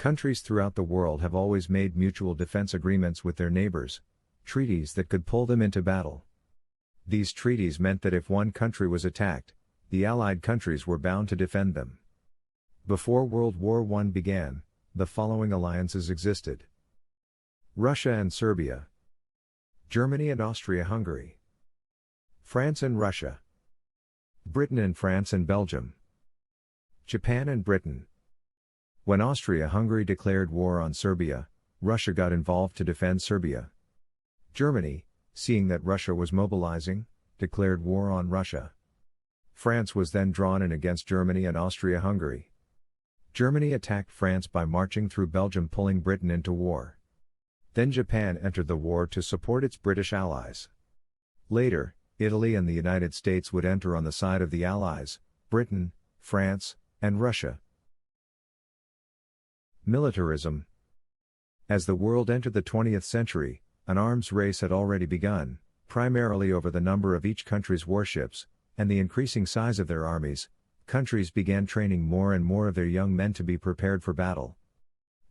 Countries throughout the world have always made mutual defense agreements with their neighbors, treaties that could pull them into battle. These treaties meant that if one country was attacked, the allied countries were bound to defend them. Before World War I began, the following alliances existed: Russia and Serbia, Germany and Austria-Hungary, France and Russia, Britain and France and Belgium, Japan and Britain. When Austria-Hungary declared war on Serbia, Russia got involved to defend Serbia. Germany, seeing that Russia was mobilizing, declared war on Russia. France was then drawn in against Germany and Austria-Hungary. Germany attacked France by marching through Belgium, pulling Britain into war. Then Japan entered the war to support its British allies. Later, Italy and the United States would enter on the side of the Allies, Britain, France, and Russia. Militarism. As the world entered the 20th century, an arms race had already begun, primarily over the number of each country's warships, and the increasing size of their armies. Countries began training more and more of their young men to be prepared for battle.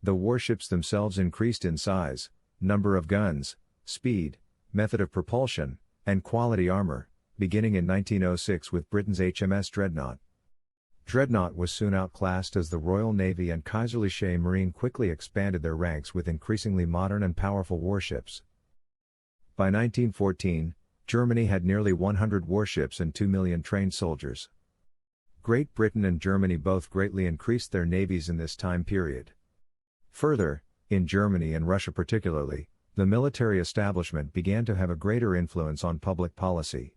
The warships themselves increased in size, number of guns, speed, method of propulsion, and quality armor, beginning in 1906 with Britain's HMS Dreadnought. Dreadnought was soon outclassed as the Royal Navy and Kaiserliche Marine quickly expanded their ranks with increasingly modern and powerful warships. By 1914, Germany had nearly 100 warships and 2 million trained soldiers. Great Britain and Germany both greatly increased their navies in this time period. Further, in Germany and Russia particularly, the military establishment began to have a greater influence on public policy.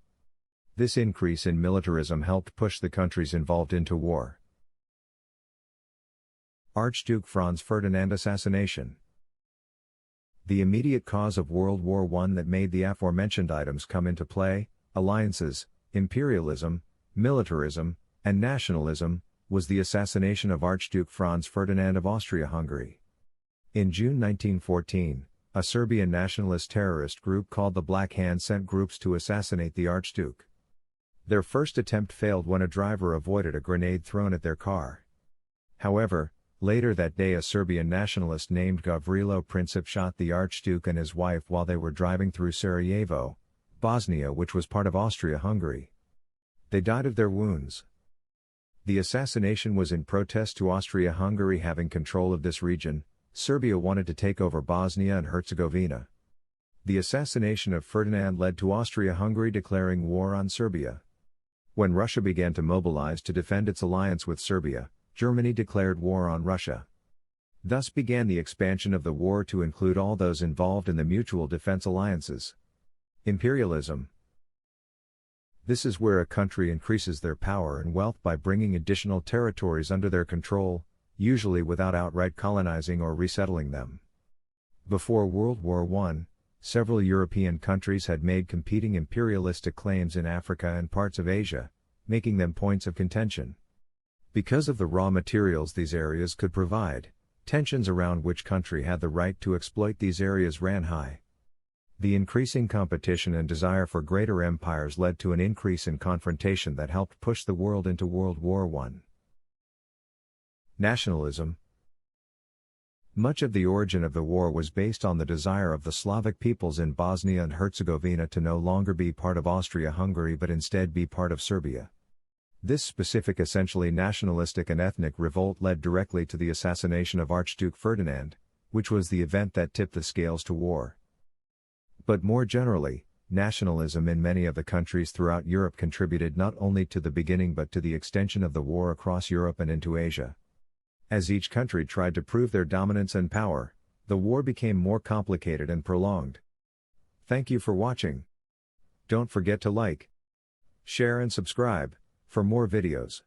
This increase in militarism helped push the countries involved into war. Archduke Franz Ferdinand assassination. The immediate cause of World War I that made the aforementioned items come into play, alliances, imperialism, militarism, and nationalism, was the assassination of Archduke Franz Ferdinand of Austria-Hungary. In June 1914, a Serbian nationalist terrorist group called the Black Hand sent groups to assassinate the Archduke. Their first attempt failed when a driver avoided a grenade thrown at their car. However, later that day a Serbian nationalist named Gavrilo Princip shot the Archduke and his wife while they were driving through Sarajevo, Bosnia, which was part of Austria-Hungary. They died of their wounds. The assassination was in protest to Austria-Hungary having control of this region. Serbia wanted to take over Bosnia and Herzegovina. The assassination of Ferdinand led to Austria-Hungary declaring war on Serbia. When Russia began to mobilize to defend its alliance with Serbia, Germany declared war on Russia. Thus began the expansion of the war to include all those involved in the mutual defense alliances. Imperialism. This is where a country increases their power and wealth by bringing additional territories under their control, usually without outright colonizing or resettling them. Before World War I, several European countries had made competing imperialistic claims in Africa and parts of Asia, making them points of contention. Because of the raw materials these areas could provide, tensions around which country had the right to exploit these areas ran high. The increasing competition and desire for greater empires led to an increase in confrontation that helped push the world into World War I. Nationalism. Much of the origin of the war was based on the desire of the Slavic peoples in Bosnia and Herzegovina to no longer be part of Austria-Hungary but instead be part of Serbia. This specific essentially nationalistic and ethnic revolt led directly to the assassination of Archduke Ferdinand, which was the event that tipped the scales to war. But more generally, nationalism in many of the countries throughout Europe contributed not only to the beginning but to the extension of the war across Europe and into Asia. As each country tried to prove their dominance and power, the war became more complicated and prolonged. Thank you for watching. Don't forget to like, share and subscribe for more videos.